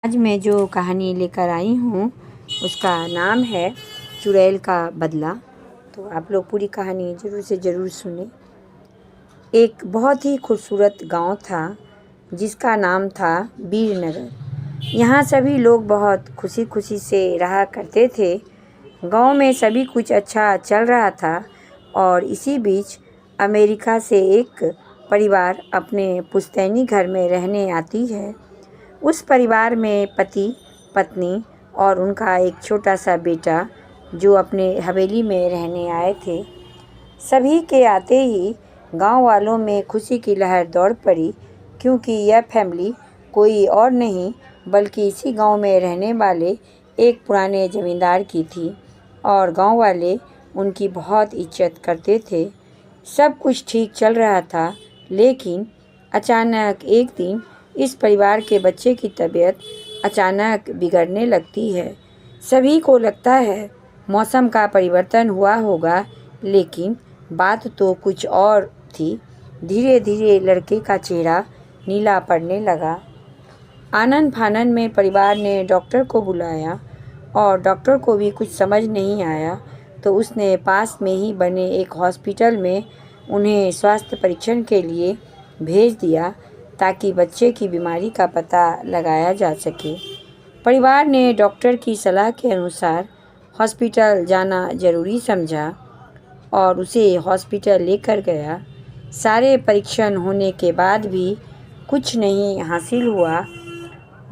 आज मैं जो कहानी लेकर आई हूँ उसका नाम है चुड़ैल का बदला। तो आप लोग पूरी कहानी ज़रूर से ज़रूर सुने। एक बहुत ही खूबसूरत गांव था जिसका नाम था वीरनगर। यहाँ सभी लोग बहुत खुशी खुशी से रहा करते थे। गांव में सभी कुछ अच्छा चल रहा था और इसी बीच अमेरिका से एक परिवार अपने पुश्तैनी घर में रहने आती है। उस परिवार में पति, पत्नी और उनका एक छोटा सा बेटा जो अपने हवेली में रहने आए थे। सभी के आते ही गांव वालों में खुशी की लहर दौड़ पड़ी, क्योंकि यह फैमिली कोई और नहीं बल्कि इसी गांव में रहने वाले एक पुराने ज़मींदार की थी और गांव वाले उनकी बहुत इज्जत करते थे। सब कुछ ठीक चल रहा था, लेकिन अचानक एक दिन इस परिवार के बच्चे की तबीयत अचानक बिगड़ने लगती है। सभी को लगता है मौसम का परिवर्तन हुआ होगा, लेकिन बात तो कुछ और थी। धीरे धीरे लड़के का चेहरा नीला पड़ने लगा। आनन फानन में परिवार ने डॉक्टर को बुलाया और डॉक्टर को भी कुछ समझ नहीं आया, तो उसने पास में ही बने एक हॉस्पिटल में उन्हें स्वास्थ्य परीक्षण के लिए भेज दिया ताकि बच्चे की बीमारी का पता लगाया जा सके। परिवार ने डॉक्टर की सलाह के अनुसार हॉस्पिटल जाना ज़रूरी समझा और उसे हॉस्पिटल लेकर गया। सारे परीक्षण होने के बाद भी कुछ नहीं हासिल हुआ।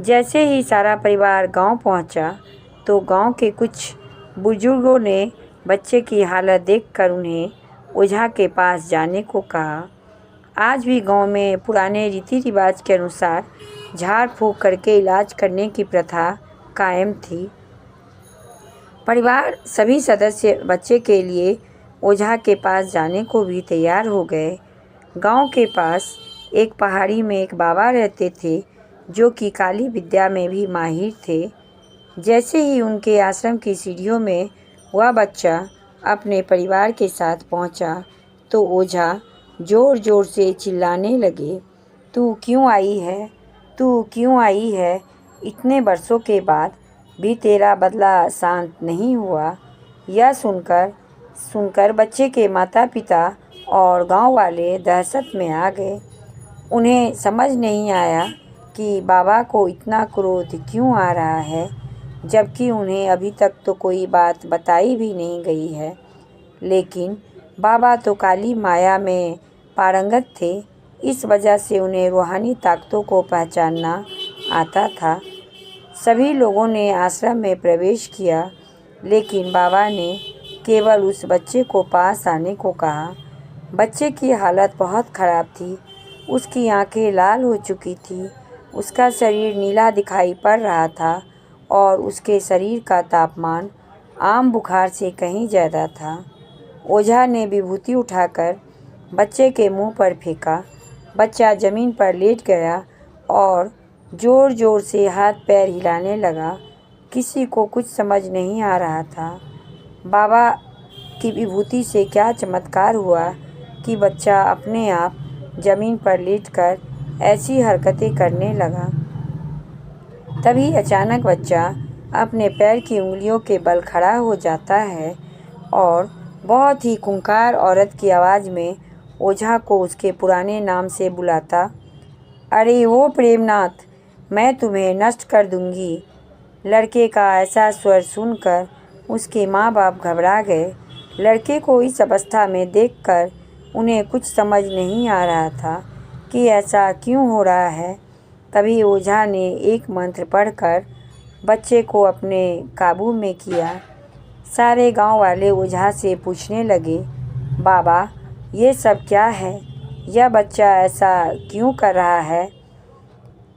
जैसे ही सारा परिवार गांव पहुंचा, तो गांव के कुछ बुजुर्गों ने बच्चे की हालत देखकर उन्हें ओझा के पास जाने को कहा। आज भी गांव में पुराने रीति रिवाज के अनुसार झाड़ फूंक करके इलाज करने की प्रथा कायम थी। परिवार सभी सदस्य बच्चे के लिए ओझा के पास जाने को भी तैयार हो गए। गांव के पास एक पहाड़ी में एक बाबा रहते थे जो कि काली विद्या में भी माहिर थे। जैसे ही उनके आश्रम की सीढ़ियों में वह बच्चा अपने परिवार के साथ पहुंचा, तो ओझा ज़ोर ज़ोर से चिल्लाने लगे, "तू क्यों आई है? तू क्यों आई है? इतने बरसों के बाद भी तेरा बदला शांत नहीं हुआ।" यह सुनकर बच्चे के माता पिता और गांव वाले दहशत में आ गए। उन्हें समझ नहीं आया कि बाबा को इतना क्रोध क्यों आ रहा है, जबकि उन्हें अभी तक तो कोई बात बताई भी नहीं गई है। लेकिन बाबा तो काली माया में पारंगत थे, इस वजह से उन्हें रूहानी ताकतों को पहचानना आता था। सभी लोगों ने आश्रम में प्रवेश किया, लेकिन बाबा ने केवल उस बच्चे को पास आने को कहा। बच्चे की हालत बहुत ख़राब थी। उसकी आंखें लाल हो चुकी थी, उसका शरीर नीला दिखाई पड़ रहा था और उसके शरीर का तापमान आम बुखार से कहीं ज़्यादा था। ओझा ने विभूति उठाकर बच्चे के मुंह पर फेंका। बच्चा ज़मीन पर लेट गया और ज़ोर ज़ोर से हाथ पैर हिलाने लगा। किसी को कुछ समझ नहीं आ रहा था बाबा की विभूति से क्या चमत्कार हुआ कि बच्चा अपने आप ज़मीन पर लेटकर ऐसी हरकतें करने लगा। तभी अचानक बच्चा अपने पैर की उंगलियों के बल खड़ा हो जाता है और बहुत ही खूंखार औरत की आवाज़ में ओझा को उसके पुराने नाम से बुलाता, "अरे ओ प्रेमनाथ, मैं तुम्हें नष्ट कर दूंगी।" लड़के का ऐसा स्वर सुनकर उसके माँ बाप घबरा गए। लड़के को इस अवस्था में देखकर उन्हें कुछ समझ नहीं आ रहा था कि ऐसा क्यों हो रहा है। तभी ओझा ने एक मंत्र पढ़कर बच्चे को अपने काबू में किया। सारे गांव वाले ओझा से पूछने लगे, "बाबा, ये सब क्या है? यह बच्चा ऐसा क्यों कर रहा है?"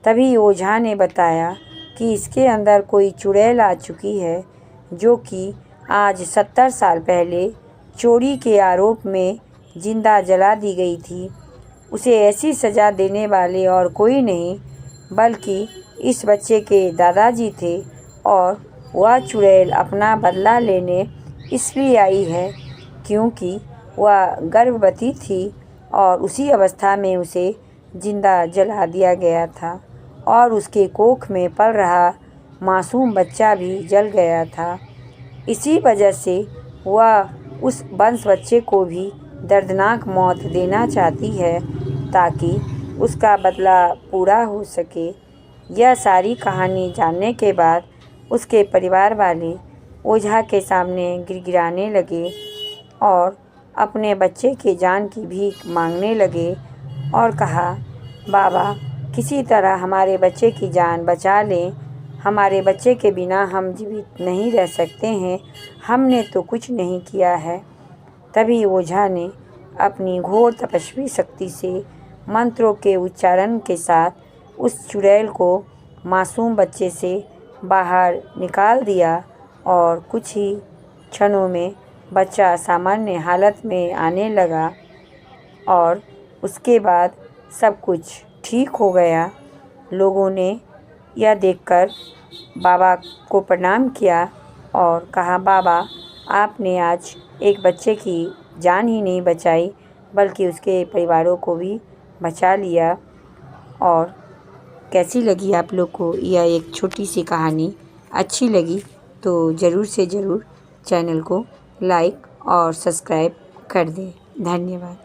तभी ओझा ने बताया कि इसके अंदर कोई चुड़ैल आ चुकी है, जो कि आज 70 साल पहले चोरी के आरोप में जिंदा जला दी गई थी। उसे ऐसी सज़ा देने वाले और कोई नहीं बल्कि इस बच्चे के दादाजी थे और वह चुड़ैल अपना बदला लेने इसलिए आई है क्योंकि वह गर्भवती थी और उसी अवस्था में उसे जिंदा जला दिया गया था। और उसके कोख में पल रहा मासूम बच्चा भी जल गया था। इसी वजह से वह उस वंश बच्चे को भी दर्दनाक मौत देना चाहती है ताकि उसका बदला पूरा हो सके। यह सारी कहानी जानने के बाद उसके परिवार वाले ओझा के सामने गिड़गिड़ाने लगे और अपने बच्चे की जान की भीख मांगने लगे और कहा, बाबा किसी तरह हमारे बच्चे की जान बचा लें, हमारे बच्चे के बिना हम जीवित नहीं रह सकते हैं, हमने तो कुछ नहीं किया है। तभी ओझा ने अपनी घोर तपस्वी शक्ति से मंत्रों के उच्चारण के साथ उस चुड़ैल को मासूम बच्चे से बाहर निकाल दिया और कुछ ही क्षणों में बच्चा सामान्य हालत में आने लगा और उसके बाद सब कुछ ठीक हो गया। लोगों ने यह देखकर बाबा को प्रणाम किया और कहा, बाबा आपने आज एक बच्चे की जान ही नहीं बचाई बल्कि उसके परिवारों को भी बचा लिया। और कैसी लगी आप लोग को यह एक छोटी सी कहानी? अच्छी लगी तो ज़रूर से ज़रूर चैनल को लाइक और सब्सक्राइब कर दें। धन्यवाद।